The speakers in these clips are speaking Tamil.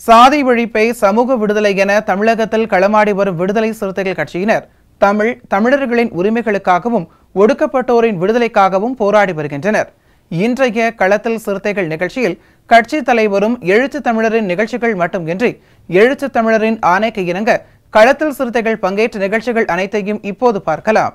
சாதி ஒழிப்பை சமூக விடுதலை என தமிழகத்தில் களமாடி வரும் விடுதலை சிறுத்தைகள் கட்சியினர் தமிழர்களின் உரிமைகளுக்காகவும் ஒடுக்கப்பட்டோரின் விடுதலைக்காகவும் போராடி வருகின்றனர். இன்றைய களத்தில் சிறுத்தைகள் நிகழ்ச்சியில் கட்சி தலைவரும் எழுத்து தமிழரின் நிகழ்ச்சிகள் மட்டுமின்றி எழுத்து தமிழரின் ஆணைக்கு இணங்க களத்தில் சிறுத்தைகள் பங்கேற்ற நிகழ்ச்சிகள் அனைத்தையும் இப்போது பார்க்கலாம்.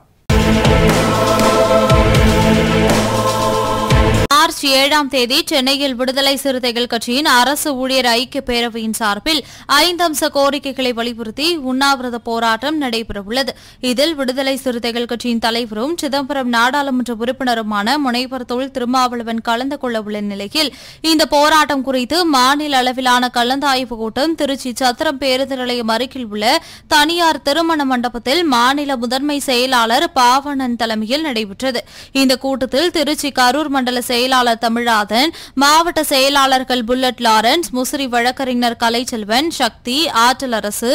மார்ச் 7ஆம் தேதி சென்னையில் விடுதலை சிறுத்தைகள் கட்சியின் அரசு ஊழியர் ஐக்கிய பேரவையின் சார்பில் 5 அம்ச கோரிக்கைகளை வலியுறுத்தி உண்ணாவிரத போராட்டம் நடைபெறவுள்ளது. இதில் விடுதலை சிறுத்தைகள் கட்சியின் தலைவரும் சிதம்பரம் நாடாளுமன்ற உறுப்பினருமான முனைவர் தொல் திருமாவளவன் கலந்து கொள்ளவுள்ள நிலையில் இந்த போராட்டம் குறித்து மாநில அளவிலான கலந்தாய்வு கூட்டம் திருச்சி சத்திரம் பேருந்து நிலையம் அருகில் உள்ள தனியார் திருமண மண்டபத்தில் மாநில முதன்மை செயலாளர் பாவணன் தலைமையில் நடைபெற்றது. இந்த கூட்டத்தில் திருச்சி கரூர் மண்டல செயலாளர் தமிழாதன், மாவட்ட செயலாளர்கள் புல்லட் லாரன்ஸ், முசிறி வழக்கறிஞர் கலைச்செல்வன், சக்தி, ஆற்றல் அரசு,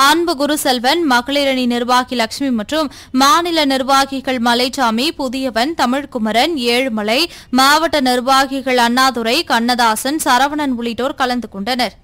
அன்பு குருசெல்வன், மகளிரணி நிர்வாகி லட்சுமி மற்றும் மாநில நிர்வாகிகள் மலைச்சாமி, புதியவன், தமிழ்குமரன், ஏழுமலை, மாவட்ட நிர்வாகிகள் அண்ணாதுரை, கண்ணதாசன், சரவணன் உள்ளிட்டோர் கலந்து கொண்டனர்.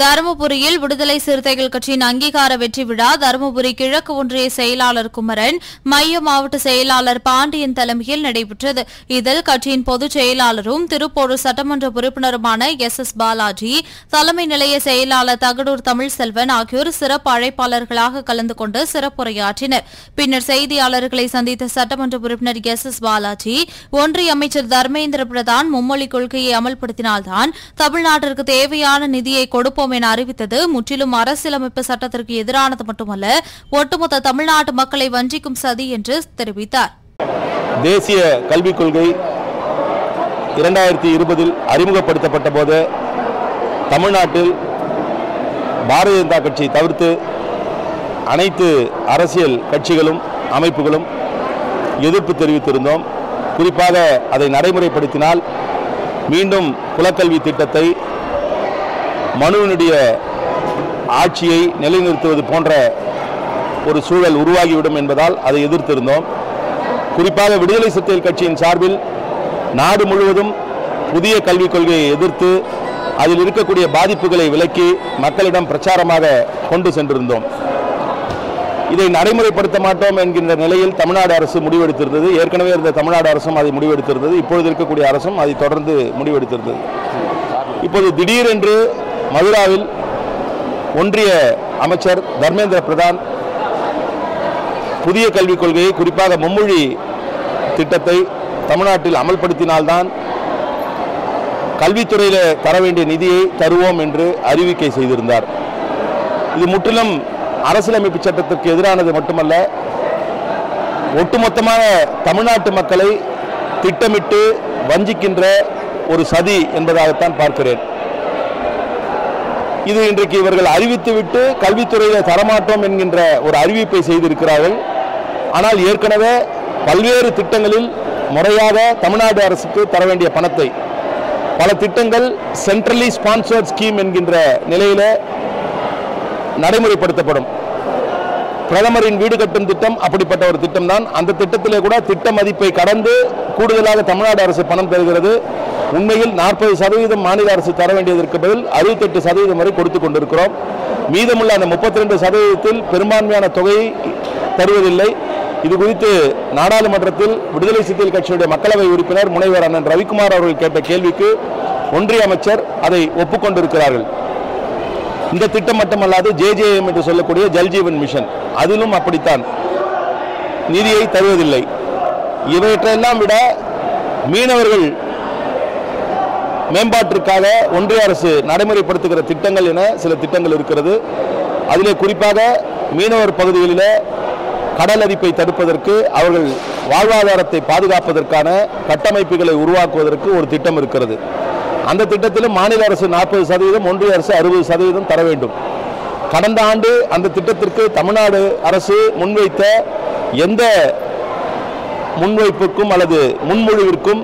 தருமபுரியில் விடுதலை சிறுத்தைகள் கட்சியின் அங்கீகார வெற்றி விழா தருமபுரி கிழக்கு ஒன்றிய செயலாளர் குமரன், மைய மாவட்ட செயலாளர் பாண்டியன் தலைமையில் நடைபெற்றது. இதில் கட்சியின் பொதுச் செயலாளரும் திருப்போரூர் சட்டமன்ற உறுப்பினருமான எஸ் பாலாஜி, தலைமை நிலைய செயலாளர் தகடூர் தமிழ்செல்வன் ஆகியோர் சிறப்பு அழைப்பாளர்களாக கலந்து கொண்டு சிறப்புரையாற்றினர். பின்னர் செய்தியாளர்களை சந்தித்த சட்டமன்ற உறுப்பினர் எஸ் பாலாஜி, ஒன்றிய அமைச்சர் தர்மேந்திர பிரதான் மும்மொழி கொள்கையை அமல்படுத்தினால்தான் தமிழ்நாட்டிற்கு தேவையான நிதியை கொடுப்போம் என அறிவித்தது முற்றிலும் அரசியலமைப்பு சட்டத்திற்கு எதிரானது மட்டுமல்ல, ஒட்டுமொத்த தமிழ்நாட்டு மக்களை வஞ்சிக்கும் சதி என்று தெரிவித்தார். தேசிய கல்விக் கொள்கை 2020 அறிமுகப்படுத்தப்பட்ட போது தமிழ்நாட்டில் பாரதிய ஜனதா கட்சி தவிர்த்து அனைத்து அரசியல் கட்சிகளும் அமைப்புகளும் எதிர்ப்பு தெரிவித்திருந்தோம். குறிப்பாக அதை நடைமுறைப்படுத்தினால் மீண்டும் குலக்கல்வி திட்டத்தை, மனுவினுடைய ஆட்சியை நிலைநிறுத்துவது போன்ற ஒரு சூழல் உருவாகிவிடும் என்பதால் அதை எதிர்த்திருந்தோம். குறிப்பாக விடுதலை சிறுத்தைகள் கட்சியின் சார்பில் நாடு முழுவதும் புதிய கல்விக் கொள்கையை எதிர்த்து அதில் இருக்கக்கூடிய பாதிப்புகளை விலக்கி மக்களிடம் பிரச்சாரமாக கொண்டு சென்றிருந்தோம். இதை நடைமுறைப்படுத்த மாட்டோம் என்கின்ற நிலையில் தமிழ்நாடு அரசு முடிவெடுத்திருந்தது. ஏற்கனவே இருந்த தமிழ்நாடு அரசும் அதை முடிவெடுத்திருந்தது. இப்பொழுது இருக்கக்கூடிய அரசும் அதை தொடர்ந்து முடிவெடுத்திருந்தது. இப்போது திடீரென்று மதுராவில் ஒன்றிய அமைச்சர் தர்மேந்திர பிரதான் புதிய கல்விக் கொள்கையை, குறிப்பாக மும்மொழி திட்டத்தை தமிழ்நாட்டில் அமல்படுத்தினால்தான் கல்வித்துறையில் தர வேண்டிய நிதியை தருவோம் என்று அறிவிக்கை செய்திருந்தார். இது முற்றிலும் அரசியலமைப்பு சட்டத்திற்கு எதிரானது மட்டுமல்ல, ஒட்டுமொத்தமாக தமிழ்நாட்டு மக்களை திட்டமிட்டு வஞ்சிக்கின்ற ஒரு சதி என்பதாகத்தான் பார்க்கிறேன். இது இன்றைக்கு இவர்கள் அறிவித்துவிட்டு கல்வித்துறையில் தரமாட்டோம் என்கின்ற ஒரு அறிவிப்பை செய்திருக்கிறார்கள். ஆனால் ஏற்கனவே பல்வேறு திட்டங்களில் முறையாக தமிழ்நாடு அரசுக்கு தர வேண்டிய பணத்தை, பல திட்டங்கள் சென்ட்ரலி ஸ்பான்சர்ட் ஸ்கீம் என்கின்ற நிலையில நடைமுறைப்படுத்தப்படும். பிரதமரின் வீடு கட்டும் திட்டம் அப்படிப்பட்ட ஒரு திட்டம் தான். அந்த திட்டத்திலே கூட திட்ட மதிப்பை கடந்து கூடுதலாக தமிழ்நாடு அரசு பணம் தருகிறது. உண்மையில் 40% மாநில அரசு தர வேண்டியதற்கு பதில் 68% வரை கொடுத்து கொண்டிருக்கிறோம். மீதமுள்ள அந்த 32% பெரும்பான்மையான தொகையை தருவதில்லை. இது குறித்து நாடாளுமன்றத்தில் விடுதலை சிறுத்தைகள் கட்சியுடைய மக்களவை உறுப்பினர் முனைவர் அண்ணன் ரவிக்குமார் அவர்கள் கேட்ட கேள்விக்கு ஒன்றிய அமைச்சர் அதை ஒப்புக்கொண்டிருக்கிறார்கள். இந்த திட்டம் மட்டுமல்லாது ஜேஜேஎம் என்று சொல்லக்கூடிய ஜல்ஜீவன் மிஷன், அதிலும் அப்படித்தான் நிதியை தருவதில்லை. இவற்றையெல்லாம் விட மீனவர்கள் மேம்பாட்டிற்காக ஒன்றிய அரசு நடைமுறைப்படுத்துகிற திட்டங்கள் என சில திட்டங்கள் இருக்கிறது. அதிலே குறிப்பாக மீனவர் பகுதிகளில் கடல் அரிப்பை தடுப்பதற்கு, அவர்கள் வாழ்வாதாரத்தை பாதுகாப்பதற்கான கட்டமைப்புகளை உருவாக்குவதற்கு ஒரு திட்டம் இருக்கிறது. அந்த திட்டத்திலும் மாநில அரசு 40%, ஒன்றிய அரசு 60% தர வேண்டும். கடந்த ஆண்டு அந்த திட்டத்திற்கு தமிழ்நாடு அரசு முன்வைத்த எந்த முன்வைப்புக்கும் அல்லது முன்மொழிவிற்கும்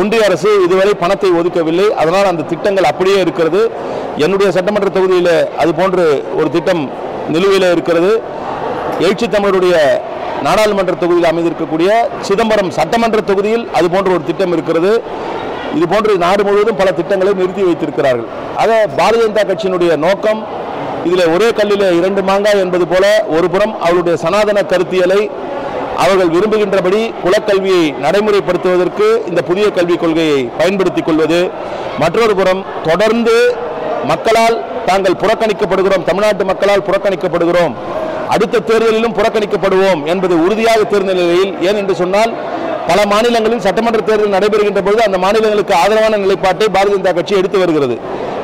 ஒன்றிய அரசு இதுவரை பணத்தை ஒதுக்கவில்லை. அதனால் அந்த திட்டங்கள் அப்படியே இருக்கிறது. என்னுடைய சட்டமன்ற தொகுதியில் அது போன்று ஒரு திட்டம் நிலுவையில் இருக்கிறது. எழுச்சி தமிழருடைய நாடாளுமன்ற தொகுதியில் அமைந்திருக்கக்கூடிய சிதம்பரம் சட்டமன்ற தொகுதியில் அது போன்ற ஒரு திட்டம் இருக்கிறது. இது போன்று நாடு முழுவதும் பல திட்டங்களை நிறுத்தி வைத்திருக்கிறார்கள். ஆக பாரதிய ஜனதா கட்சியினுடைய நோக்கம் இதில் ஒரே கல்லில் 2 மாங்காய் என்பது போல, ஒரு புறம் அவருடைய சனாதன கருத்தியலை அவர்கள் விரும்புகின்றபடி குலக்கல்வியை நடைமுறைப்படுத்துவதற்கு இந்த புதிய கல்விக் கொள்கையை பயன்படுத்திக் கொள்வது, மற்றொரு புறம் தொடர்ந்து மக்களால் தாங்கள் புறக்கணிக்கப்படுகிறோம், தமிழ்நாட்டு மக்களால் புறக்கணிக்கப்படுகிறோம், அடுத்த தேர்தலிலும் புறக்கணிக்கப்படுவோம் என்பது உறுதியாக தெரிந்த நிலையில், ஏன் என்று சொன்னால் பல மாநிலங்களில் சட்டமன்ற தேர்தல் நடைபெறுகின்ற பொழுது அந்த மாநிலங்களுக்கு ஆதரவான நிலைப்பாட்டை பாரதிய ஜனதா கட்சி எடுத்து வருகிறது.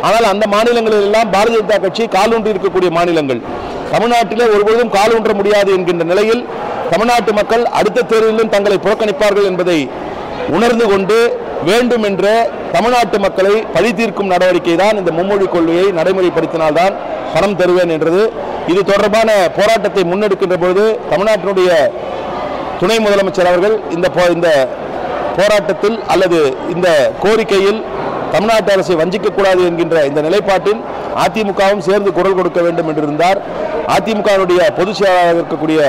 ஆனால் அந்த மாநிலங்களில் எல்லாம் பாரதிய ஜனதா கட்சி காலூன்றி இருக்கக்கூடிய மாநிலங்கள். தமிழ்நாட்டிலே ஒருபொழுதும் காலூன்ற முடியாது என்கின்ற நிலையில் தமிழ்நாட்டு மக்கள் அடுத்த தேர்தலிலும் தங்களை புறக்கணிப்பார்கள் என்பதை உணர்ந்து கொண்டு வேண்டும் என்ற தமிழ்நாட்டு மக்களை பழி தீர்க்கும் நடவடிக்கை தான் இந்த மும்மொழி கொள்கையை நடைமுறைப்படுத்தினால்தான் பணம் தருவேன் என்றது. இது தொடர்பான போராட்டத்தை முன்னெடுக்கின்ற பொழுது தமிழ்நாட்டினுடைய துணை முதலமைச்சர் அவர்கள் இந்த போராட்டத்தில் அல்லது இந்த கோரிக்கையில் தமிழ்நாட்டு அரசை வஞ்சிக்கக்கூடாது என்கின்ற இந்த நிலைப்பாட்டில் அதிமுகவும் சேர்ந்து குரல் கொடுக்க வேண்டும் என்றிருந்தார். அதிமுகவுடைய பொதுச் செயலாளராக இருக்கக்கூடிய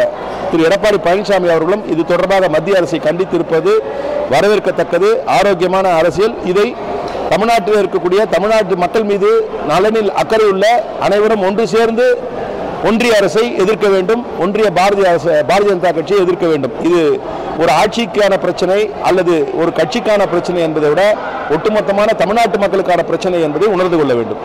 திரு எடப்பாடி பழனிசாமி அவர்களும் இது தொடர்பாக மத்திய அரசை கண்டித்திருப்பது வரவேற்கத்தக்கது, ஆரோக்கியமான அரசியல். இதை தமிழ்நாட்டில் இருக்கக்கூடிய தமிழ்நாட்டு மக்கள் மீது நலனில் அக்கறை உள்ள அனைவரும் ஒன்று சேர்ந்து ஒன்றிய அரசை எதிர்க்க வேண்டும், பாரதிய ஜனதா கட்சியை எதிர்க்க வேண்டும். இது ஒரு ஆட்சிக்கான பிரச்சனை அல்லது ஒரு கட்சிக்கான பிரச்சனை என்பதை விட ஒட்டுமொத்தமான தமிழ்நாட்டு மக்களுக்கான பிரச்சனை என்பதை உணர்ந்து கொள்ள வேண்டும்.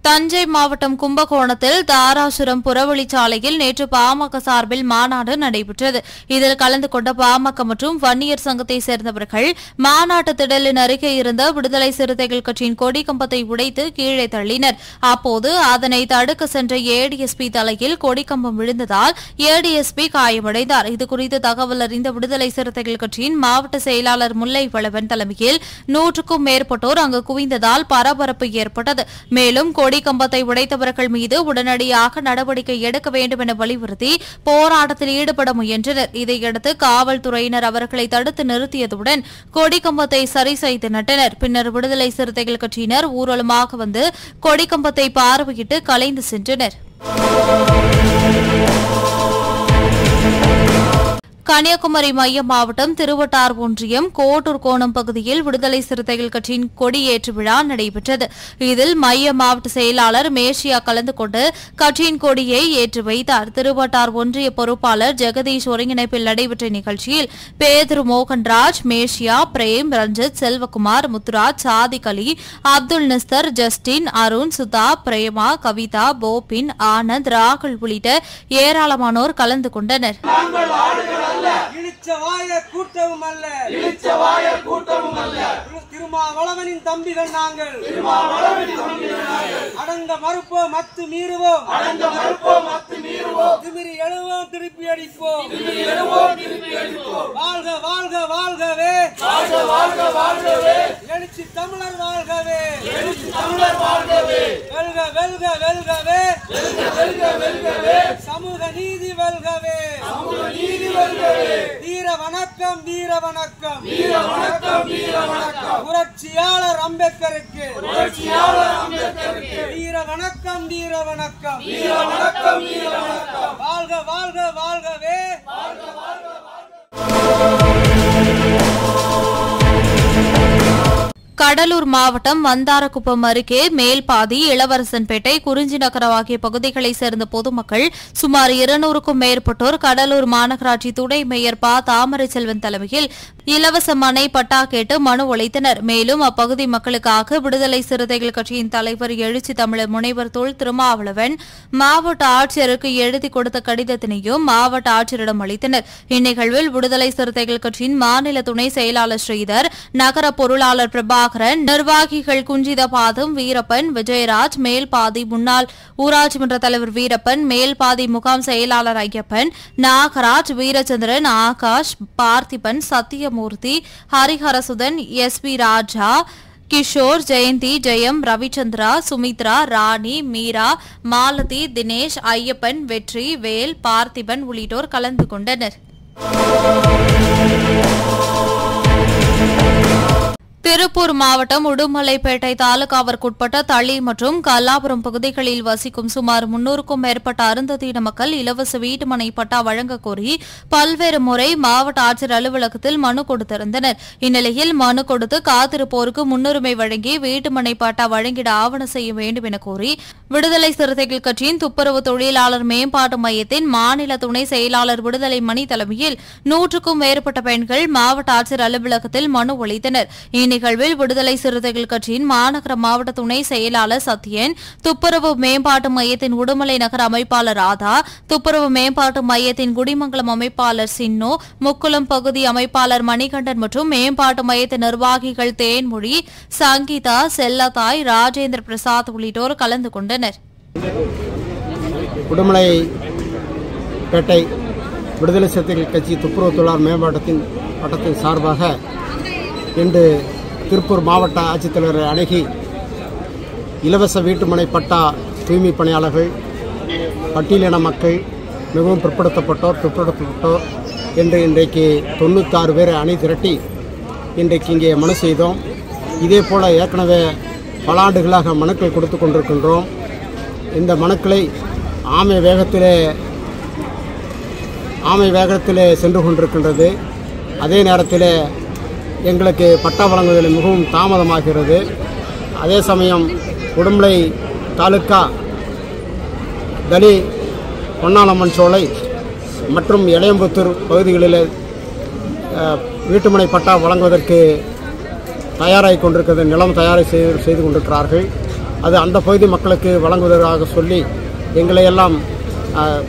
தஞ்சை மாவட்டம் கும்பகோணத்தில் தாராசுரம் புறவழிச்சாலையில் நேற்று பாமக சார்பில் மாநாடு நடைபெற்றது. இதில் கலந்து கொண்ட பாமக மற்றும் வன்னியர் சங்கத்தை சேர்ந்தவர்கள் மாநாட்டு திடலின் அருகே இருந்த விடுதலை சிறுத்தைகள் கட்சியின் கொடி கம்பத்தை உடைத்து கீழே தள்ளினர். அப்போது அதனை தடுக்க சென்ற ஏடிஎஸ்பி தலையில் கொடிக்கம்பம் விழுந்ததால் ஏடிஎஸ்பி காயமடைந்தார். இதுகுறித்து தகவல் அறிந்த விடுதலை சிறுத்தைகள் கட்சியின் மாவட்ட செயலாளர் முல்லை வளவன் தலைமையில் 100க்கும் மேற்பட்டோர் அங்கு குவிந்ததால் பரபரப்பு ஏற்பட்டது. மேலும் கொடிக்கம்பத்தை உடைத்தவர்கள் மீது உடனடியாக நடவடிக்கை எடுக்க வேண்டும் என வலியுறுத்தி போராட்டத்தில் ஈடுபட முயன்றனர். இதையடுத்து காவல்துறையினர் அவர்களை தடுத்து நிறுத்தியதுடன் கொடிக்கம்பத்தை சரி செய்து நட்டனர். பின்னர் விடுதலை சிறுத்தைகள் கட்சியினர் ஊர்வலமாக வந்து கொடிக்கம்பத்தை பார்வையிட்டு கலைந்து சென்றனர். கன்னியாகுமரி மைய மாவட்டம் திருவட்டார் ஒன்றியம் கோட்டூர் கோணம் பகுதியில் விடுதலை சிறுத்தைகள் கட்சியின் கொடியேற்று விழா நடைபெற்றது. இதில் மைய மாவட்ட செயலாளர் மேஷியா கலந்து கொண்டு கட்சியின் கொடியை ஏற்றி வைத்தார். திருவட்டார் ஒன்றிய பொறுப்பாளர் ஜெகதீஷ் ஒருங்கிணைப்பில் நடைபெற்ற நிகழ்ச்சியில் பேதுரு மோகன்ராஜ், மேஷியா, பிரேம், ரஞ்சித், செல்வகுமார், முத்துராஜ், சாதிக் அலி, அப்துல் நிஸ்தர், ஜஸ்டின், அருண், சுதா, பிரேமா, கவிதா, போபின், ஆனந்த், ராகுல் உள்ளிட்ட ஏராளமானோர் கலந்து கொண்டனர். இளிச்சவாய கூட்டமும் அல்ல திருமாவளவனின் தம்பிகள் நாங்கள் அடங்க மறுப்போம் மத்து மீறுவோம் திமிரி எழுவோம் திருப்பி அடிப்போம் வாழ்க வாழ்க வாழ்கவே எழுச்சி தமிழர் வாழ்கவே வெல்க வெல்க வெல்கவே சமூக நீதி வெல்கவே வீர வணக்கம் வீர வணக்கம் புரட்சியாளர் அம்பேத்கருக்கு வீர வணக்கம் வீர வணக்கம் வாழ்க வாழ்க வாழ்கவே கடலூர் மாவட்டம் வந்தாரக்குப்பம் அருகே மேல்பாதி, இளவரசன்பேட்டை, குறிஞ்சிநகரம் ஆகிய பகுதிகளைச் சேர்ந்த பொதுமக்கள் சுமார் 200க்கும் மேற்பட்டோர் கடலூர் மாநகராட்சி துணை மேயர் தாமரை செல்வன் தலைமையில் இலவச மனை பட்டா கேட்டு மனு அளித்தனர். மேலும் அப்பகுதி மக்களுக்காக விடுதலை சிறுத்தைகள் கட்சியின் தலைவர் எழுச்சி தமிழர் முனைவர் தொல் திருமாவளவன் மாவட்ட ஆட்சியருக்கு எழுதி கொடுத்த கடிதத்தினையும் மாவட்ட ஆட்சியரிடம் அளித்தனர். இந்நிகழ்வில் விடுதலை சிறுத்தைகள் கட்சியின் மாநில துணை செயலாளர் ஸ்ரீதர், நகர பொருளாளர் பிரபாகரன், நிர்வாகிகள் குஞ்சிதபாதம், வீரப்பன், விஜயராஜ், மேல்பாதி முன்னாள் ஊராட்சி மன்ற தலைவர் வீரப்பன், மேல்பாதி முகாம் செயலாளர் ஐயப்பன், நாகராஜ், வீரச்சந்திரன், ஆகாஷ், பார்த்திபன், சத்தியமூர்த்தி, ஹரிஹரசுதன், எஸ்.பி. ராஜா, கிஷோர், ஜெயந்தி, ஜெயம், ரவிச்சந்திரா, சுமித்ரா, ராணி, மீரா, மாலதி, தினேஷ், ஐயப்பன், வெற்றி, வேல், பார்த்திபன் உள்ளிட்டோர் கலந்து கொண்டனர். திருப்பூர் மாவட்டம் உடுமலைப்பேட்டை தாலுகாவிற்குட்பட்ட தளி மற்றும் கல்லாபுரம் பகுதிகளில் வசிக்கும் சுமார் 300க்கும் மேற்பட்ட அருந்ததியின மக்கள் இலவச வீட்டுமனை பட்டா வழங்கக் கோரி பல்வேறு முறை மாவட்ட ஆட்சியர் அலுவலகத்தில் மனு கொடுத்திருந்தனர். இந்நிலையில் மனு கொடுத்து காத்திருப்போருக்கு முன்னுரிமை வழங்கி வீட்டுமனை பட்டா வழங்கிட ஆவணம் செய்ய வேண்டும் என கோரி விடுதலை சிறுத்தைகள் கட்சியின் துப்புரவு தொழிலாளர் மேம்பாட்டு மையத்தின் மாநில துணை செயலாளர் விடுதலை மணி தலைமையில் 100க்கும் மேற்பட்ட பெண்கள் மாவட்ட ஆட்சியர் அலுவலகத்தில் மனு அளித்தனர். இந்நிகழ்வில் விடுதலை சிறுத்தைகள் கட்சியின் மாநகர மாவட்ட துணை செயலாளர் சத்யன், துப்புரவு மேம்பாட்டு மையத்தின் உடுமலை நகர அமைப்பாளர் ராதா, துப்புரவு மேம்பாட்டு மையத்தின் குடிமங்கலம் அமைப்பாளர் சின்னு, முக்குளம் பகுதி அமைப்பாளர் மணிகண்டன் மற்றும் மேம்பாட்டு மையத்தின் நிர்வாகிகள் தேன்மொழி, சங்கீதா, செல்லத்தாய், ராஜேந்திர பிரசாத் உள்ளிட்டோர் கலந்து கொண்டனர். உடுமலைப்பேட்டை விடுதலை சிறுத்தைகள் கட்சி துப்புரவு தொழிலாளர் மேம்பாட்டத்தின் வட்டத்தின் சார்பாக இன்று திருப்பூர் மாவட்ட ஆட்சித்தலைவரை அணுகி இலவச வீட்டுமனை பட்டா தூய்மை பணியாளர்கள், பட்டியலின மக்கள், மிகவும் பிற்படுத்தப்பட்டோர் என்று இன்றைக்கு 96 பேரை அணி திரட்டி இன்றைக்கு இங்கே மனு செய்தோம். இதே போல் ஏற்கனவே பல ஆண்டுகளாக மனுக்கள் கொடுத்து கொண்டிருக்கின்றோம். இந்த மனுக்களை ஆமை வேகத்திலே சென்று கொண்டிருக்கின்றது. அதே நேரத்தில் எங்களுக்கு பட்டா வழங்குவதில் மிகவும் தாமதமாகிறது. அதே சமயம் உடுமலை தாலுக்கா தளி, பொன்னாளம்மன் சோலை மற்றும் இளையம்புத்தூர் பகுதிகளில் வீட்டுமனை பட்டா வழங்குவதற்கு தயாராகி கொண்டிருக்கிறது. நிலம் தயாரை செய்து கொண்டிருக்கிறார்கள். அது அந்த பகுதி மக்களுக்கு வழங்குவதாக சொல்லி எங்களையெல்லாம்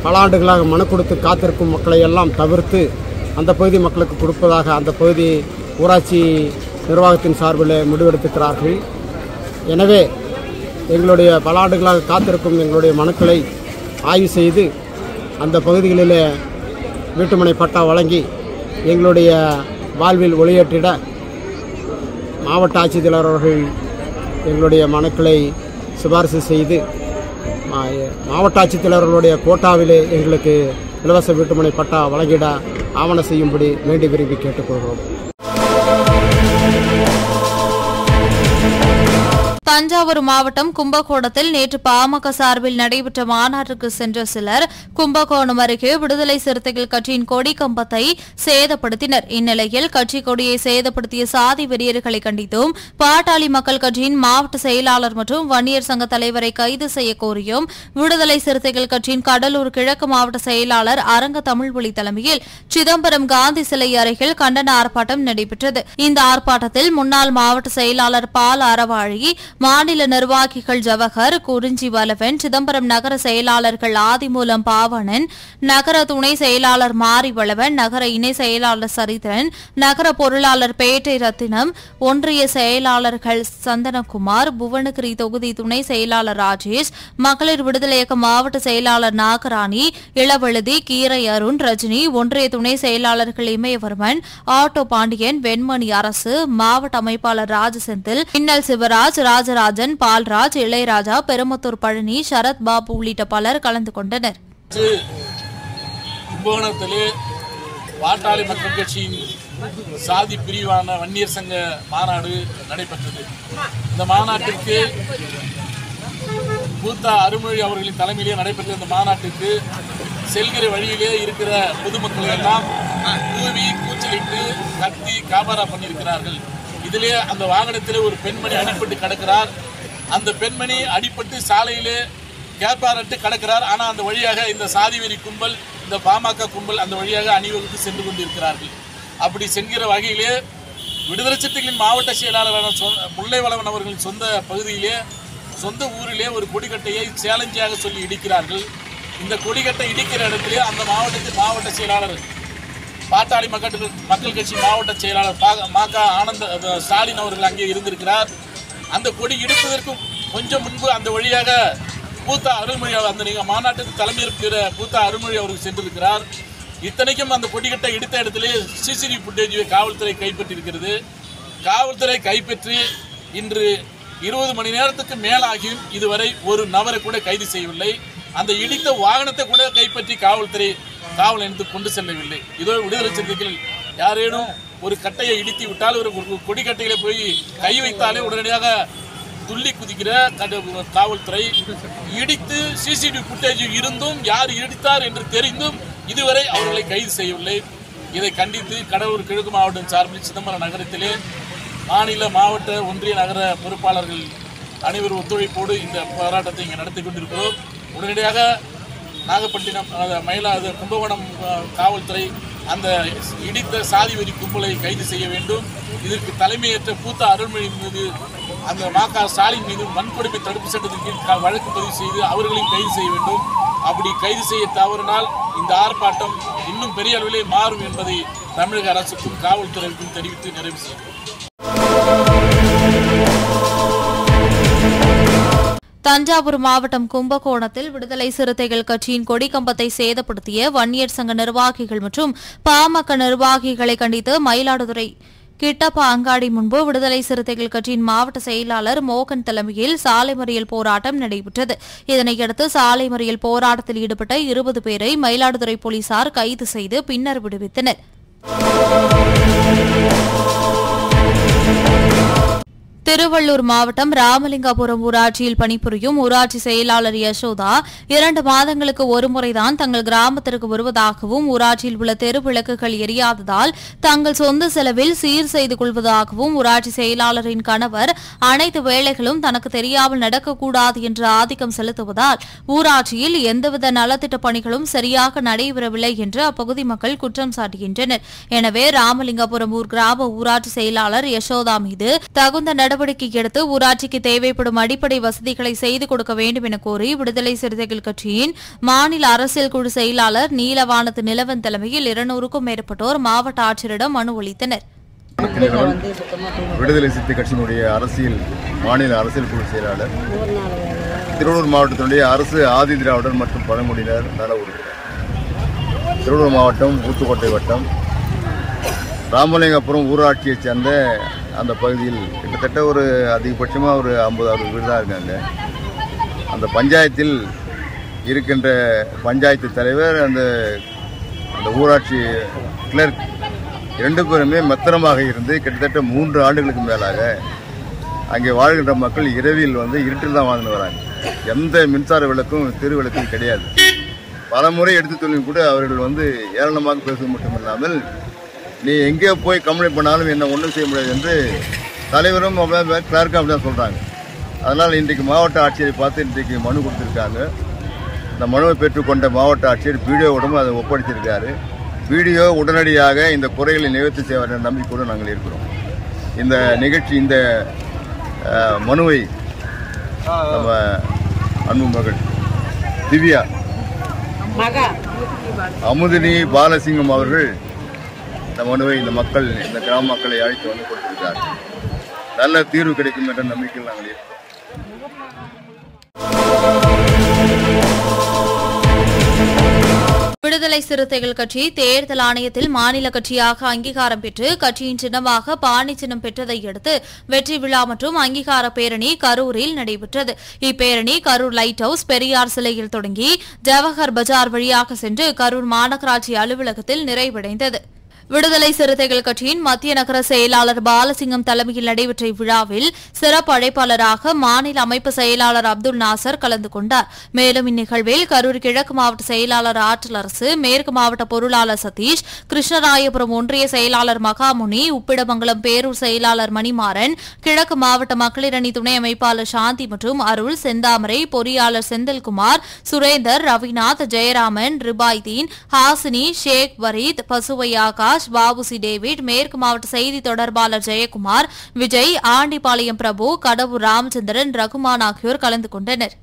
பல ஆண்டுகளாக மனு கொடுத்து காத்திருக்கும் மக்களை எல்லாம் தவிர்த்து அந்த பகுதி மக்களுக்கு கொடுப்பதாக அந்த பகுதி ஊராட்சி நிர்வாகத்தின் சார்பில் முடிவெடுத்திருக்கிறார்கள். எனவே எங்களுடைய பல ஆண்டுகளாக காத்திருக்கும் எங்களுடைய மனுக்களை ஆய்வு செய்து அந்த பகுதிகளில் வீட்டுமனை பட்டா வழங்கி எங்களுடைய வாழ்வில் ஒளியேற்றிட மாவட்ட ஆட்சித்தலைவர் அவர்கள் எங்களுடைய மனுக்களை சிபாரிசு செய்து மாவட்ட ஆட்சித்தலைவர்களுடைய கோட்டாவிலே எங்களுக்கு இலவச வீட்டுமனை பட்டா வழங்கிட ஆவணம் செய்யும்படி வேண்டி விரும்பி கேட்டுக்கொள்கிறோம். தஞ்சாவூர் மாவட்டம் கும்பகோணத்தில் நேற்று பாமக சார்பில் நடைபெற்ற மாநாட்டிற்கு சென்ற சிலர் கும்பகோணம் அருகே விடுதலை சிறுத்தைகள் கட்சியின் கொடி கம்பத்தை சேதப்படுத்தினர். இந்நிலையில் கட்சி கொடியை சேதப்படுத்திய சாதி வெறியர்களை கண்டித்தும் பாட்டாளி மக்கள் கட்சியின் மாவட்ட செயலாளர் மற்றும் வன்னியர் சங்க தலைவரை கைது செய்ய கோரியும் விடுதலை சிறுத்தைகள் கட்சியின் கடலூர் கிழக்கு மாவட்ட செயலாளர் அரங்க தமிழ்மொழி தலைமையில் சிதம்பரம் காந்தி சிலை அருகில் கண்டன ஆர்ப்பாட்டம் நடைபெற்றது. இந்த ஆர்ப்பாட்டத்தில் முன்னாள் மாவட்ட செயலாளர் பால் அறவாழி, மாநில நிர்வாகிகள் ஜவஹர், குறிஞ்சி வலவன், சிதம்பரம் நகர செயலாளர்கள் ஆதிமூலம் பாவணன், நகர துணை செயலாளர் மாரிவளவன், நகர இணை செயலாளர் சரித்திரன், நகர பொருளாளர் பேட்டை ரத்தினம், ஒன்றிய செயலாளர்கள் சந்தனகுமார், புவனகிரி தொகுதி துணை செயலாளர் ராஜேஷ், மகளிர் விடுதலை இயக்க மாவட்ட செயலாளர் நாகராணி, இளவழுதி, கீரை அருண், ரஜினி, ஒன்றிய துணை செயலாளர்கள் இமயவர்மன், ஆட்டோ பாண்டியன், வெண்மணி அரசு, மாவட்ட அமைப்பாளர் ராஜசெந்தில், பின்னல் சிவராஜ், ராஜராஜன், பால்ராஜ், இளையராஜா, பெருமத்தூர் பழனி, சரத் பாபு உள்ளிட்ட பலர் கலந்து கொண்டனர். கும்பகோணத்திலே பாட்டாளி மக்கள் கட்சியின் சாதி பிரிவான வன்னியர் சங்க மாநாடு நடைபெற்றது. இந்த மாநாட்டிற்கு மூத்த அருள்மொழி அவர்களின் தலைமையிலே நடைபெற்ற இந்த மாநாட்டுக்கு செல்கிற வழியிலே இருக்கிற பொதுமக்களை எல்லாம் தூவி கூச்சலிட்டு கத்தி காபாரா பண்ணியிருக்கிறார்கள். இதிலே அந்த வாகனத்திலே ஒரு பெண்மணி அடிபட்டு கிடக்கிறார். அந்த பெண்மணி அடிபட்டு சாலையிலே கேப்பாரட்டு கிடக்கிறார். ஆனால் அந்த வழியாக இந்த சாதி வெறி கும்பல், இந்த பாமக கும்பல் அந்த வழியாக அணிவகுத்து சென்று கொண்டிருக்கிறார்கள். அப்படி சென்கிற வகையிலே விடுதலை சிறுத்தைகளின் மாவட்ட செயலாளரான முல்லைவளவன் அவர்களின் சொந்த பகுதியிலே சொந்த ஊரிலே ஒரு கொடிக்கட்டையை சேலஞ்சாக சொல்லி இடிக்கிறார்கள். இந்த கொடிக்கட்டை இடிக்கிற இடத்திலே அந்த மாவட்டத்தின் மாவட்ட செயலாளர் பாட்டாளி மக்கள் கட்சி மாவட்ட செயலாளர் மா.க. ஆனந்த ஸ்டாலின் அவர்கள் அங்கே இருந்திருக்கிறார். அந்த கொடி இடிப்பதற்கு கொஞ்சம் முன்பு அந்த வழியாக பூத்தா அருள்மொழி அந்த மாநாட்டுக்கு தலைமையேற்கிற பூத்தா அருள்மொழி அவர்கள் சென்றிருக்கிறார். இத்தனைக்கும் அந்த கொடிக்கட்டை இடித்த இடத்திலே சிசிடிவி ஃபுட்டேஜை காவல்துறை கைப்பற்றியிருக்கிறது. காவல்துறை கைப்பற்றி இன்று 20 மணி நேரத்துக்கு மேலாகியும் இதுவரை ஒரு நபரை கூட கைது செய்யவில்லை. அந்த இடித்த வாகனத்தை கூட கைப்பற்றி காவல்துறை காவல் நிலையத்து கொண்டு செல்லவில்லை. இதோ விடுதலை சிறுத்தைகள் யாரேனும் ஒரு கட்டையை இடித்து விட்டால் ஒரு கொடிக்கட்டையில போய் கை வைத்தாலே உடனடியாக துள்ளி குதிக்கிற காவல்துறை இடித்து சிசிடிவி ஃபுட்டேஜ் இருந்தும் யார் இடித்தார் என்று தெரிந்தும் இதுவரை அவர்களை கைது செய்யவில்லை. இதை கண்டித்து கடலூர் கிழக்கு மாவட்டம் சார்பில் சிதம்பரம் நகரத்திலே மாநில மாவட்ட ஒன்றிய நகர பொறுப்பாளர்கள் அனைவரும் ஒத்துழைப்போடு இந்த போராட்டத்தை இங்கே நடத்தி கொண்டிருக்கிறோம். உடனடியாக நாகப்பட்டினம் கும்பகோணம் காவல்துறை அந்த இடித்த சாதி வெறி கும்பலை கைது செய்ய வேண்டும். இதற்கு தலைமையேற்ற பூத்தா அருள்மொழி மீது அந்த மா.க. ஸ்டாலின் மீது வன்கொடுமை தடுப்பு சட்டத்தின் கீழ் வழக்கு பதிவு செய்து அவர்களையும் கைது செய்ய வேண்டும். அப்படி கைது செய்ய தவறினால் இந்த ஆர்ப்பாட்டம் இன்னும் பெரிய அளவிலே மாறும் என்பதை தமிழக அரசுக்கும் காவல்துறைக்கும் தெரிவித்து நிறைவு செய்யும். தஞ்சாவூர் மாவட்டம் கும்பகோணத்தில் விடுதலை சிறுத்தைகள் கட்சியின் கொடிக்கம்பத்தை சேதப்படுத்திய வன்னியர் சங்க நிர்வாகிகள் மற்றும் பாமக நிர்வாகிகளை கண்டித்து மயிலாடுதுறை கிட்டப்பா அங்காடி முன்பு விடுதலை சிறுத்தைகள் கட்சியின் மாவட்ட செயலாளர் மோகன் தலைமையில் சாலை மறியல் போராட்டம் நடைபெற்றது. இதனையடுத்து சாலை மறியல் போராட்டத்தில் ஈடுபட்ட 20 பேரை மயிலாடுதுறை போலீசார் கைது செய்து பின்னர் விடுவித்தனர். திருவள்ளூர் மாவட்டம் ராமலிங்கபுரம் ஊராட்சியில் பணிபுரியும் ஊராட்சி செயலாளர் யசோதா 2 மாதங்களுக்கு ஒருமுறைதான் தங்கள் கிராமத்திற்கு வருவதாகவும் ஊராட்சியில் உள்ள தெரு விளக்குகள் எரியாததால் தங்கள் சொந்த செலவில் சீர் செய்து கொள்வதாகவும் ஊராட்சி செயலாளரின் கணவர் அனைத்து வேலைகளும் தனக்கு தெரியாமல் நடக்கக்கூடாது என்று ஆதிக்கம் செலுத்துவதால் ஊராட்சியில் எந்தவித நலத்திட்ட பணிகளும் சரியாக நடைபெறவில்லை என்று அப்பகுதி மக்கள் குற்றம் சாட்டுகின்றனர். எனவே ராமலிங்கபுரம் கிராம ஊராட்சி செயலாளர் யசோதா மீது தகுந்த நடவடிக்கை எடுத்து ஊராட்சிக்கு தேவைப்படும் அடிப்படை வசதிகளை செய்து கொடுக்க வேண்டும் என கோரி விடுதலை சிறுத்தைகள் கட்சியின் மாநில அரசியல் குழு செயலாளர் நீலவானத்து நிலவன் தலைமையில் 200க்கும் மேற்பட்டோர் மாவட்ட ஆட்சியரிடம் மனு அளித்தனர். விடுதலை சிறுத்தை கட்சியினுடைய மாநில அரசியல் குழு செயலாளர், திருவள்ளூர் மாவட்டத்தினுடைய அரசு ஆதி திராவிடர் மற்றும் பழங்குடியினர் நல உறுப்பினர், திருவள்ளூர் மாவட்டம் ஊத்துக்கோட்டை வட்டம் ராமலிங்கபுரம் ஊராட்சியைச் சேர்ந்த அந்த பகுதியில் கிட்டத்தட்ட ஒரு அதிகபட்சமாக ஒரு 50-60 வீடு தான் இருக்காங்க. அந்த பஞ்சாயத்தில் இருக்கின்ற பஞ்சாயத்து தலைவர் அந்த ஊராட்சி கிளர்க் 2 பேருமே மெத்தனமாக இருந்து கிட்டத்தட்ட 3 ஆண்டுகளுக்கு மேலாக அங்கே வாழ்கின்ற மக்கள் இரவில் இருட்டில் தான் வாழ்ந்து வராங்க. எந்த மின்சார விளக்கும் தெரு விளக்கும் கிடையாது. பல முறை எடுத்து சொல்லி கூட அவர்கள் ஏளனமாக பேசுவது மட்டுமில்லாமல் நீ எங்கே போய் கம்ப்ளைண்ட் பண்ணாலும் என்ன ஒன்றும் செய்ய முடியாது என்று தலைவரும் கிளர்க்கும் அப்படி தான் சொல்கிறாங்க. அதனால் இன்றைக்கு மாவட்ட ஆட்சியரை பார்த்து இன்றைக்கு மனு கொடுத்துருக்காங்க. இந்த மனுவை பெற்றுக்கொண்ட மாவட்ட ஆட்சியர் பிடிஓவிடம் அதை ஒப்படைத்திருக்காரு. பிடிஓ உடனடியாக இந்த குறைகளை நிவர்த்தி செய்வார் நம்பிக்கையோடு நாங்கள் இருக்கிறோம். இந்த நிகழ்ச்சி இந்த மனுவை நம்ம அன்பு மகள் திவ்யா அமுதினி பாலசிங்கம் அவர்கள் இந்த மனுவை இந்த கிராம மக்களை அழைத்து கொடுத்திருக்கிறார். நல்ல தீர்வு கிடைக்கும் என்ற நம்பிக்கையில் நாங்கள் இருக்கிறோம். விடுதலை சிறுத்தைகள் கட்சி தேர்தல் ஆணையத்தில் மாநில கட்சியாக அங்கீகாரம் பெற்று கட்சியின் சின்னமாக பாணி சின்னம் பெற்றதை அடுத்து வெற்றி விழா மற்றும் அங்கீகார பேரணி கரூரில் நடைபெற்றது. இப்பேரணி கரூர் லைட் ஹவுஸ் பெரியார் சிலையில் தொடங்கி ஜவஹர் பஜார் வழியாக சென்று கரூர் மாநகராட்சி அலுவலகத்தில் நிறைவடைந்தது. விடுதலை சிறுத்தைகள் கட்சியின் மத்திய நகர செயலாளர் பாலசிங்கம் தலைமையில் நடைபெற்ற இவ்விழாவில் சிறப்பு அழைப்பாளராக மாநில அமைப்பு செயலாளர் அப்துல் நாசர் கலந்து கொண்டார். மேலும் இந்நிகழ்வில் கரூர் கிழக்கு மாவட்ட செயலாளர் ஆற்றல் அரசு, மேற்கு மாவட்ட பொருளாளர் சதீஷ், கிருஷ்ணராயபுரம் ஒன்றிய செயலாளர் மகாமுனி, உப்பிடமங்கலம் பேரூர் செயலாளர் மணிமாறன், கிழக்கு மாவட்ட மகளிர் அணி துணை அமைப்பாளர் சாந்தி மற்றும் அருள், செந்தாமரை, பொறியாளர் செந்தில்குமார், சுரேந்தர், ரவிநாத், ஜெயராமன், ரிபாய்தீன், ஹாசினி, ஷேக் வரீத், பசுவை ஆகாஷ், பிரகாஷ், பாபுசி டேவிட், மேற்கு மாவட்ட செய்தி தொடர்பாளர் ஜெயக்குமார், விஜய், ஆண்டிபாளையம் பிரபு, கடவுர் ராமச்சந்திரன், ரகுமான் ஆகியோர் கலந்து கொண்டனர்.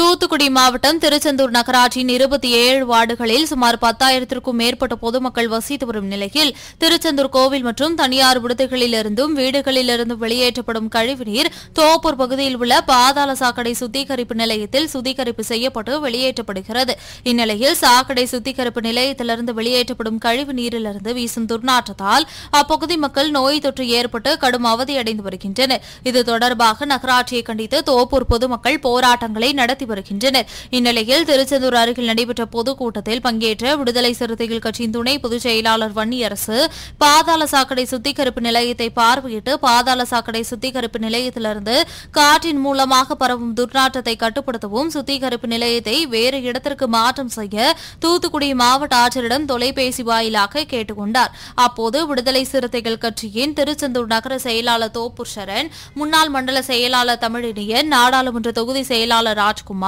தூத்துக்குடி மாவட்டம் திருச்செந்தூர் நகராட்சியின் 27 வார்டுகளில் சுமார் 10,000க்கும் மேற்பட்ட பொதுமக்கள் வசித்து வரும் நிலையில் திருச்செந்தூர் கோவில் மற்றும் தனியார் விடுதிகளிலிருந்தும் வீடுகளிலிருந்தும் வெளியேற்றப்படும் கழிவுநீர் தோப்பூர் பகுதியில் உள்ள பாதாள சாக்கடை சுத்திகரிப்பு நிலையத்தில் சுத்திகரிப்பு செய்யப்பட்டு வெளியேற்றப்படுகிறது. இந்நிலையில் சாக்கடை சுத்திகரிப்பு நிலையத்திலிருந்து வெளியேற்றப்படும் கழிவு நீரிலிருந்து வீசும் துர்நாற்றத்தால் அப்பகுதி மக்கள் நோய் தொற்று ஏற்பட்டு கடும் அவதியடைந்து வருகின்றனர். இது தொடர்பாக நகராட்சியை கண்டித்து தோப்பூர் பொதுமக்கள் போராட்டங்களை நடத்தி வருகின்றனர். இந்நிலையில் திருச்செந்தூர் அருகில் நடைபெற்ற பொதுக்கூட்டத்தில் பங்கேற்ற விடுதலை சிறுத்தைகள் கட்சியின் துணை பொதுச் செயலாளர் வன்னியரசு பாதாள சாக்கடை சுத்திகரிப்பு நிலையத்தை பார்வையிட்டு பாதாள சாக்கடை சுத்திகரிப்பு நிலையத்திலிருந்து காற்றின் மூலமாக பரவும் துர்நாற்றத்தை கட்டுப்படுத்தவும் சுத்திகரிப்பு நிலையத்தை வேறு இடத்திற்கு மாற்றம் செய்ய தூத்துக்குடி மாவட்ட ஆட்சியரிடம் தொலைபேசி வாயிலாக கேட்டுக் கொண்டார். அப்போது விடுதலை சிறுத்தைகள் கட்சியின் திருச்செந்தூர் நகர செயலாளர் தோப்பூர் சரண், முன்னாள் மண்டல செயலாளர் தமிழினியன், நாடாளுமன்ற தொகுதி செயலாளர் ராஜ்குமார்,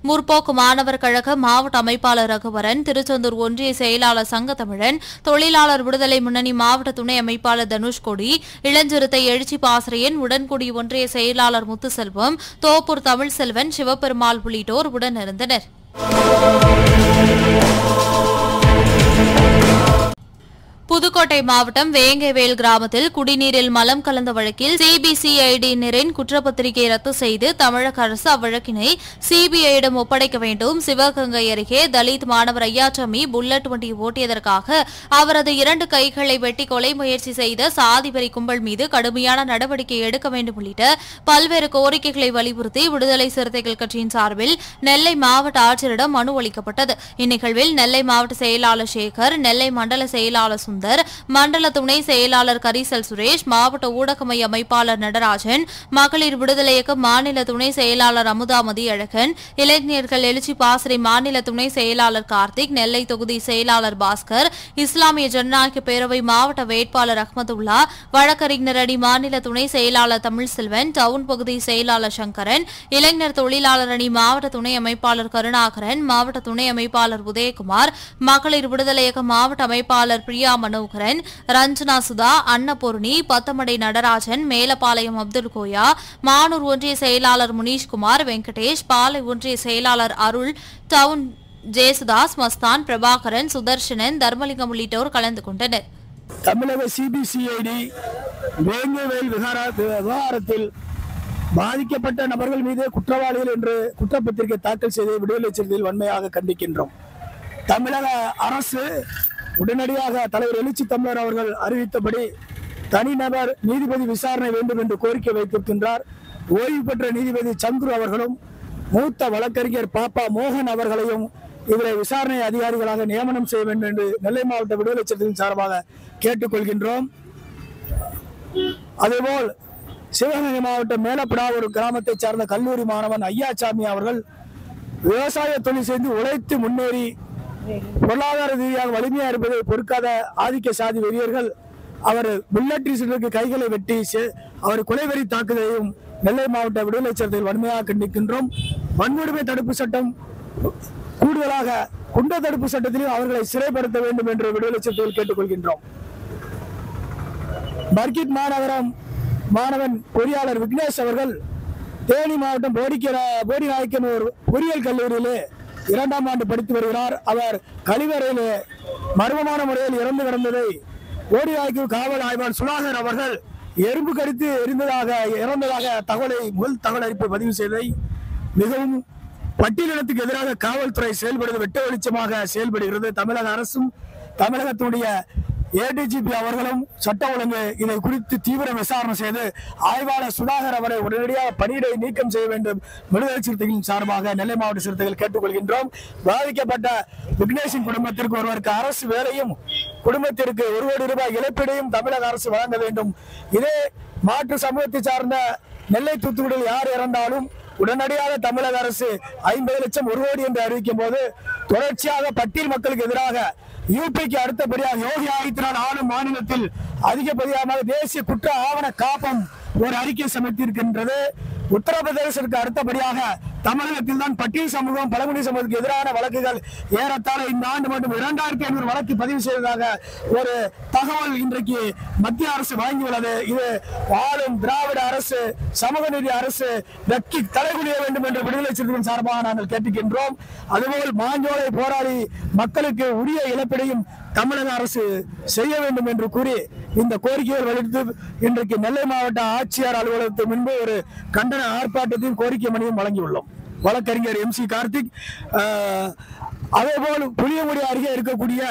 முற்போக்கு மாணவர் கழக மாவட்ட அமைப்பாளர் ரகுவரன், திருச்செந்தூர் ஒன்றிய செயலாளர் சங்கத்தமிழன், தொழிலாளர் விடுதலை முன்னணி மாவட்ட துணை அமைப்பாளர் தனுஷ்கோடி, இளஞ்சிறுத்தை எழுச்சி பாசறையன், உடன்குடி ஒன்றிய செயலாளர் முத்துசெல்வம், தோப்பூர் தமிழ்செல்வன், சிவபெருமாள் உள்ளிட்டோர் உடனிருந்தனர். புதுக்கோட்டை மாவட்டம் வேங்கைவேல் கிராமத்தில் குடிநீரில் மலம் கலந்த வழக்கில் சிபிசிஐடியினரின் குற்றப்பத்திரிகை ரத்து செய்து தமிழக அரசு அவ்வழக்கினை சிபிஐயிடம் ஒப்படைக்க வேண்டும். சிவகங்கை அருகே தலித் மாணவர் ஐயாச்சாமி புல்லட் வண்டி ஓட்டியதற்காக அவரது 2 கைகளை வெட்டி கொலை முயற்சி செய்த சாதிவரி கும்பல் மீது கடுமையான நடவடிக்கை எடுக்க வேண்டும் உள்ளிட்ட பல்வேறு கோரிக்கைகளை வலியுறுத்தி விடுதலை சிறுத்தைகள் கட்சியின் சார்பில் நெல்லை மாவட்ட ஆட்சியரிடம் மனு அளிக்கப்பட்டது. இந்நிகழ்வில் நெல்லை மாவட்ட செயலாளர் சேகர், நெல்லை மண்டல செயலாளர் சுந்தர், மண்டல துணை செயலாளர் கரிசல் சுரேஷ், மாவட்ட ஊடக மைய அமைப்பாளர் நடராஜன், மகளிர் விடுதலை இயக்க மாநில துணை செயலாளர் அமுதாமதி அழகன், இளைஞர்கள் எழுச்சி பாசறை மாநில துணை செயலாளர் கார்த்திக், நெல்லை தொகுதி செயலாளர் பாஸ்கர், இஸ்லாமிய ஜனநாயக பேரவை மாவட்ட வேட்பாளர் அஹ்மதுல்லா, வழக்கறிஞர் அணி மாநில துணை செயலாளர் தமிழ்செல்வன், டவுன் பகுதி செயலாளர் சங்கரன், இளைஞர் தொழிலாளர் அணி மாவட்ட துணை அமைப்பாளர் கருணாகரன், மாவட்ட துணை அமைப்பாளர் உதயகுமார், மகளிர் விடுதலை இயக்க மாவட்ட அமைப்பாளர் பிரியா மனோகரன், ரஞ்சனா சுதா, அன்னபூர்ணி, பத்தமடை நடராஜன், மேலப்பாளையம் அப்துல் கோயா, மானூர் ஒன்றிய செயலாளர் முனீஷ்குமார், வெங்கடேஷ், பாலை ஒன்றிய செயலாளர் அருள், டவுன் ஜேசுதாஸ், மஸ்தான், பிரபாகரன், சுதர்ஷனன், தர்மலிங்கம் உள்ளிட்டோர் கலந்து கொண்டனர். தமிழக சிபிசிஐடி வேங்கைவேல் விவகாரத்தில் பாதிக்கப்பட்ட நபர்கள் மீது குற்றவாளிகள் என்று குற்றப்பத்திரிகை தாக்கல் செய்து விடுதலை சிறுத்தைகள் வன்மையாக கண்டிக்கின்றோம். தமிழக அரசு உடனடியாக தலைவர் எழுச்சி தமிழர் அவர்கள் அறிவித்தபடி தனிநபர் நீதிபதி விசாரணை வேண்டும் என்று கோரிக்கை வைத்திருக்கின்றார். ஓய்வு பெற்ற நீதிபதி சந்துரு அவர்களும் மூத்த வழக்கறிஞர் பாப்பா மோகன் அவர்களையும் இதில் விசாரணை அதிகாரிகளாக நியமனம் செய்ய வேண்டும் என்று நெல்லை மாவட்ட விடுதலை சிறுத்தைகளின் சார்பாக கேட்டுக்கொள்கின்றோம். அதேபோல் சிவகங்கை மாவட்டம் மேலப்படாவூர் கிராமத்தை சார்ந்த கல்லூரி மாணவன் ஐயாச்சாமி அவர்கள் விவசாய தொழில் செய்து உழைத்து முன்னேறி பொருளாதார ரீதியாக வலிமையா இருப்பதை பொறுக்காத ஆதிக்க சாதி வெறியர்கள் அவர் புல்லட் கைகளை வெட்டி அவர் கொலைவெறி தாக்குதலையும் நெல்லை மாவட்ட விடுதலை சிறுத்தைகள் வன்மையாக கண்டிக்கின்றோம். வன்கொடுமை தடுப்பு சட்டம் கூடுதலாக குண்ட தடுப்பு சட்டத்திலும் அவர்களை சிறைப்படுத்த வேண்டும் என்று விடுதலை சிறுத்தைகள் கேட்டுக்கொள்கின்றோம். பர்கிட் மாநகரம் மாணவன் பொறியாளர் விக்னேஷ் அவர்கள் தேனி மாவட்டம் போடி நாயக்கனூர் பொறியியல் கல்லூரியிலே 2ஆம் ஆண்டு படித்து வருகிறார். அவர் கழிவறையிலே மர்மமான முறையில் இறந்து கிடந்ததை போடிநாயக்கனூர் காவல் ஆய்வாளர் சுலாகர் அவர்கள் எறும்பு கடித்து இறந்ததாக முதல் தகவல் அறிப்பை பதிவு செய்ததை மிகவும் பட்டியலினத்துக்கு எதிராக காவல்துறை செயல்படுவது வெட்ட வெளிச்சமாக செயல்படுகிறது. தமிழக அரசும் தமிழகத்தினுடைய ஏடிஜிபி அவர்களும் சட்ட ஒழுங்கு இதை குறித்து தீவிர விசாரணை செய்து ஆய்வாளர் சுதாகர் அவரை உடனடியாக பணியிடை நீக்கம் செய்ய வேண்டும் விடுதலை சிறுத்தைகளின் சார்பாக நெல்லை மாவட்ட சிறுத்தைகள் கேட்டுக்கொள்கின்றோம். பாதிக்கப்பட்ட விக்னேஷின் குடும்பத்திற்கு ஒருவருக்கு அரசு வேலையும் குடும்பத்திற்கு 1 கோடி ரூபாய் இழப்பீடையும் தமிழக அரசு வழங்க வேண்டும். இதே மாற்று சமூகத்தை சார்ந்த நெல்லை தூத்துக்குடியில் யார் இறந்தாலும் உடனடியாக தமிழக அரசு 50 லட்சம் 1 கோடி என்று அறிவிக்கும் போது தொடர்ச்சியாக பட்டியல் மக்களுக்கு எதிராக யூபிக்கு அடுத்தபடியாக யோகி ஆதித்யநாத் ஆளும் மாநிலத்தில் அதிகப்படியாக தேசிய குற்ற ஆவண காப்பம் ஒரு அறிக்கை சமர்ப்பித்திருக்கின்றது. உத்தரப்பிரதேசத்திற்கு அடுத்தபடியாக தமிழகத்தில் தான் பட்டியல் சமூகம் பழங்குடி சமூகத்துக்கு எதிரான வழக்குகள் ஏறத்தாழ இந்த ஆண்டு மட்டும் 2500 வழக்கு பதிவு செய்ததாக ஒரு தகவல் இன்றைக்கு மத்திய அரசு வழங்கியுள்ளது. இது ஆளும் திராவிட அரசு, சமூக நீதி அரசு வெட்கி தலைகுனிய வேண்டும் என்று விடுதலை சிறுத்தைகள் சார்பாக நாங்கள் கேட்டுக்கின்றோம். அதுபோல் மாஞ்சோலை போராடி மக்களுக்கு உரிய இழப்பீடையும் தமிழக அரசு செய்ய வேண்டும் என்று கூறி இந்த கோரிக்கைகள் வலியுறுத்தி இன்றைக்கு நெல்லை மாவட்ட ஆட்சியர் அலுவலகத்தின் முன்பு ஒரு கண்டன ஆர்ப்பாட்டத்தையும் கோரிக்கை மணியும் வழங்கியுள்ளோம். வழக்கறிஞர் MC கார்த்திக். அதேபோல் புளியங்குடி அருகே இருக்கக்கூடிய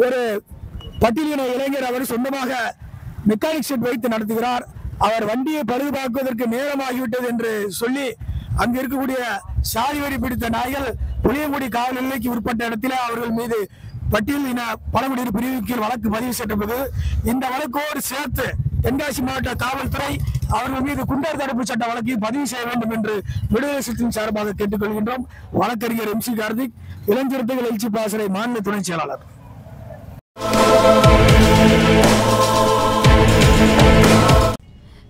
ஒரு பட்டியலின இளைஞர் அவர் சொந்தமாக மெக்கானிக் ஷெட் வைத்து நடத்துகிறார். அவர் வண்டியை பழுதுபார்ப்பதற்கு நேரமாகிவிட்டது என்று சொல்லி அங்கு இருக்கக்கூடிய சாதி வரி பிடித்த நாய்கள் புளியங்குடி காவல் நிலையக்கு உட்பட்ட இடத்திலே அவர்கள் மீது பட்டியலின பழங்குடியினர் பிரிவு கீழ் வழக்கு பதிவு செய்யப்பட்டது. இந்த வழக்கோடு சேர்த்து தென்காசி மாவட்ட காவல்துறை அவர்கள் மீது குண்டர் தடுப்பு சட்ட வழக்கை பதிவு செய்ய வேண்டும் என்று விடுதலை சிறுத்தைகள் சார்பாக கேட்டுக்கொள்கின்றோம். வழக்கறிஞர் MC கார்த்திக், இளஞ்சிறுத்தைகள் எழுச்சி பாசறை மாநில துணை செயலாளர்.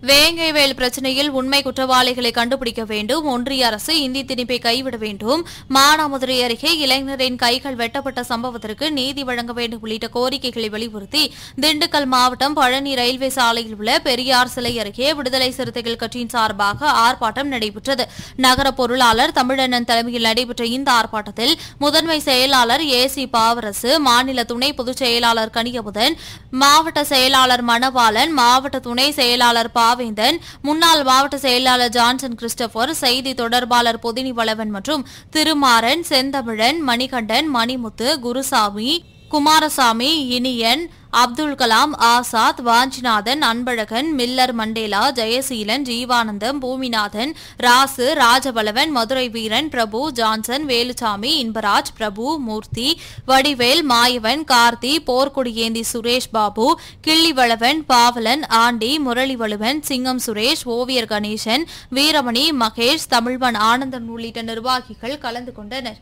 வேங்கைவேல் பிரச்சனையில் உண்மை குற்றவாளிகளை கண்டுபிடிக்க வேண்டும். ஒன்றிய அரசு இந்தி திணிப்பை கைவிட வேண்டும். மானாமதுரை அருகே இளைஞரின் கைகள் வெட்டப்பட்ட சம்பவத்திற்கு நீதி வழங்க வேண்டும் உள்ளிட்ட கோரிக்கைகளை வலியுறுத்தி திண்டுக்கல் மாவட்டம் பழனி ரயில்வே சாலையில் உள்ள பெரியார் சிலை அருகே விடுதலை சிறுத்தைகள் கட்சியின் சார்பாக ஆர்ப்பாட்டம் நடைபெற்றது. நகர பொருளாளர் தமிழண்ணன் தலைமையில் நடைபெற்ற இந்த ஆர்ப்பாட்டத்தில் முதன்மை செயலாளர் AC பாவரசு, மாநில துணை பொதுச் செயலாளர் கனியமுதன், மாவட்ட செயலாளர் மணவாளன், மாவட்ட துணை செயலாளர் பாவேந்தன், முன்னாள் மாவட்ட செயலாளர் ஜான்சன் கிறிஸ்டபர், செய்தி தொடர்பாளர் பொதினி வளவன் மற்றும் திருமாறன், செந்தமிழன், மணிகண்டன், மணிமுத்து, குருசாமி, குமாரசாமி, இனியன், அப்துல் கலாம், ஆசாத், வாஞ்சிநாதன், அன்பழகன், மில்லர் மண்டேலா, ஜெயசீலன், ஜீவானந்தம், பூமிநாதன், ராசு, ராஜபலவன், மதுரை வீரன், பிரபு, ஜான்சன், வேலுசாமி, இன்பராஜ், பிரபு, மூர்த்தி, வடிவேல், மாயவன், கார்த்தி, போர்க்கொடியேந்தி சுரேஷ் பாபு, கிள்ளிவளவன், பாவலன், ஆண்டி, முரளிவளுவன், சிங்கம் சுரேஷ், ஓவியர் கணேசன், வீரமணி, மகேஷ், தமிழ்வன் ஆனந்தன் உள்ளிட்ட நிர்வாகிகள் கலந்து கொண்டனர்.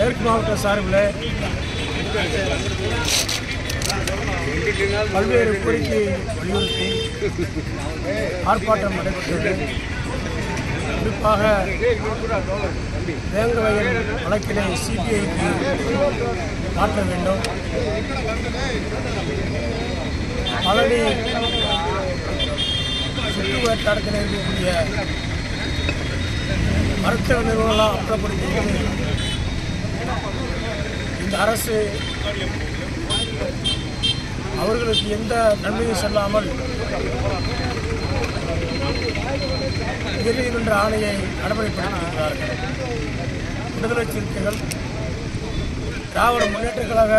மேற்கு மாவட்ட சார்பில் பல்வேறு கோரிக்கையை வலியுறுத்தி ஆர்ப்பாட்டம் நடைபெற்றது. குறிப்பாக வேங்கவயல் வழக்கினை CBIக்கு மாற்ற வேண்டும். பழனி சுற்றுவட்டாரத்தில் இருக்கக்கூடிய மருத்துவ நிறுவனங்களால் அப்புறப்படுத்தி இந்த அரசு அவர்களுக்கு எந்த நன்மையும் செல்லாமல் உயர்நீதிமன்ற ஆணையை நடைமுறைப்படுத்தியிருக்கிறார்கள். விடுதலை சிறுத்தைகள், திராவிட முன்னேற்றக் கழக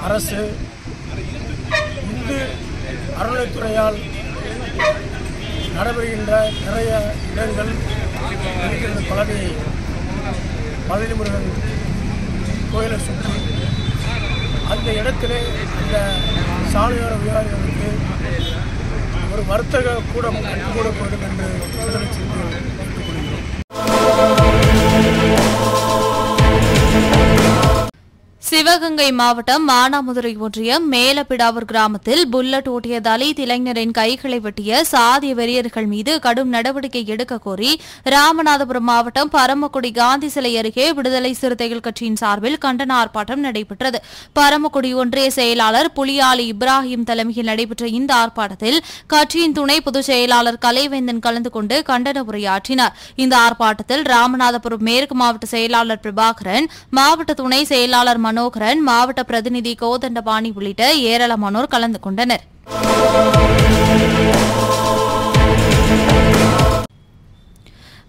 அரசு இந்து அறநிலைத்துறையால் நடைபெறுகின்ற நிறைய இடங்கள் இருக்கிறது. பழனி முருகன் கோயிலை சுற்றி அந்த இடத்திலே அந்த சாலையோர வியாபாரிகளுக்கு ஒரு வர்த்தக கூடம் கட்டுக்கூட வேண்டும் என்று விடுதலை சிறுத்தைகள் கேட்டுக்கொள்கிறோம். சிவகங்கை மாவட்டம் மானாமதுரை ஒன்றியம் மேலப்பிடாவூர் கிராமத்தில் புல்லட் ஓட்டிய தலித் இளைஞரின் கைகளை வெட்டிய சாதிய வெறியர்கள் மீது கடும் நடவடிக்கை எடுக்க கோரி ராமநாதபுரம் மாவட்டம் பரமக்குடி காந்தி சிலை அருகே விடுதலை சிறுத்தைகள் கட்சியின் சார்பில் கண்டன ஆர்ப்பாட்டம் நடைபெற்றது. பரமக்குடி ஒன்றிய செயலாளர் புலியாலி இப்ராஹிம் தலைமையில் நடைபெற்ற இந்த ஆர்ப்பாட்டத்தில் கட்சியின் துணை பொதுச் செயலாளர் கலைவேந்தன் கலந்து கொண்டு கண்டன உரையாற்றினார். இந்த ஆர்ப்பாட்டத்தில் ராமநாதபுரம் மேற்கு மாவட்ட செயலாளர் பிரபாகரன், மாவட்ட துணை செயலாளர் மனோகரன், மாவட்ட பிரதிநிதி கோதண்டபாணி உள்ளிட்ட ஏராளமானோர் கலந்து கொண்டனர்.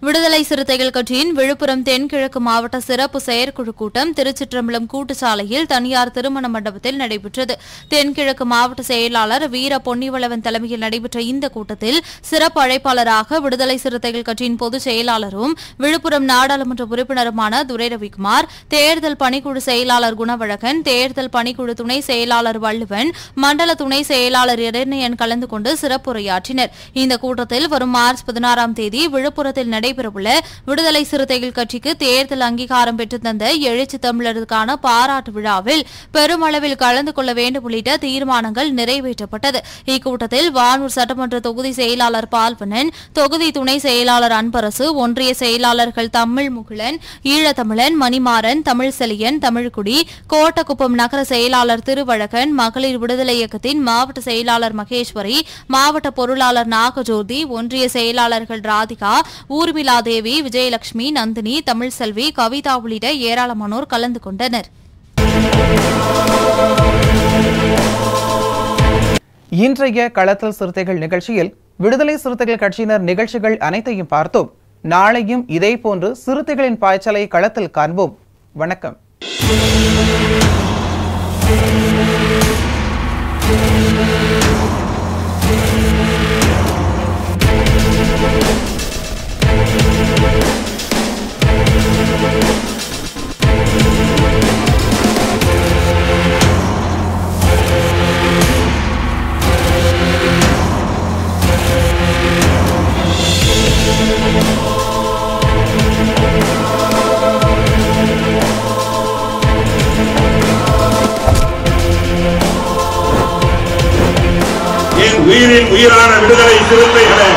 விடுதலை சிறுத்தைகள் கட்சியின் விழுப்புரம் தென்கிழக்கு மாவட்ட சிறப்பு செயற்குழு கூட்டம் திருச்சிற்றம்பலம் கூட்டுச்சாலையில் தனியார் திருமண மண்டபத்தில் நடைபெற்றது. தென்கிழக்கு மாவட்ட செயலாளர் வீர பொன்னிவளவன் தலைமையில் நடைபெற்ற இந்த கூட்டத்தில் சிறப்பு அழைப்பாளராக விடுதலை சிறுத்தைகள் கட்சியின் பொதுச் செயலாளரும் விழுப்புரம் நாடாளுமன்ற உறுப்பினருமான துரை ரவிக்குமார், தேர்தல் பணிக்குழு செயலாளர் குணவழகன், தேர்தல் பணிக்குழு துணை செயலாளர் வள்ளுவன், மண்டல துணை செயலாளர் இரண்யன் கலந்து கொண்டு சிறப்புரையாற்றினர். இந்த கூட்டத்தில் வரும் மார்ச் 16ஆம் தேதி விழுப்புரத்தில் நடைபெறவுள்ள விடுதலை சிறுத்தைகள் கட்சிக்கு தேர்தல் அங்கீகாரம் பெற்று தந்த எழுச்சி தமிழருக்கான பாராட்டு விழாவில் பெருமளவில் கலந்து கொள்ள வேண்டும் உள்ளிட்ட தீர்மானங்கள் நிறைவேற்றப்பட்டது. இக்கூட்டத்தில் வானூர் சட்டமன்ற தொகுதி செயலாளர் பால்வனன், தொகுதி துணை செயலாளர் அன்பரசு, ஒன்றிய செயலாளர்கள் தமிழ் முகிலன், ஈழத்தமிழன், மணிமாறன், தமிழ்செலியன், தமிழ்குடி, கோட்டக்குப்பம் நகர செயலாளர் திருவழகன், மகளிர் விடுதலை இயக்கத்தின் மாவட்ட செயலாளர் மகேஸ்வரி, மாவட்ட பொருளாளர் நாகஜோதி, ஒன்றிய செயலாளர்கள் ராதிகா, ஊர்மிளாதேவி, விஜயலட்சுமி, நந்தினி, தமிழ்செல்வி, கவிதா உள்ளிட்ட ஏராளமானோர் கலந்து கொண்டனர். இன்றைய களத்தில் சிறுத்தைகள் நிகழ்ச்சியில் விடுதலை சிறுத்தைகள் கட்சியினர் நிகழ்ச்சிகள் அனைத்தையும் பார்த்தோம். நாளையும் இதேபோன்று சிறுத்தைகளின் பாய்ச்சலை களத்தில் காண்போம். வணக்கம். உயிரின் உயிரான விடுதலை சிறுத்தைகளே,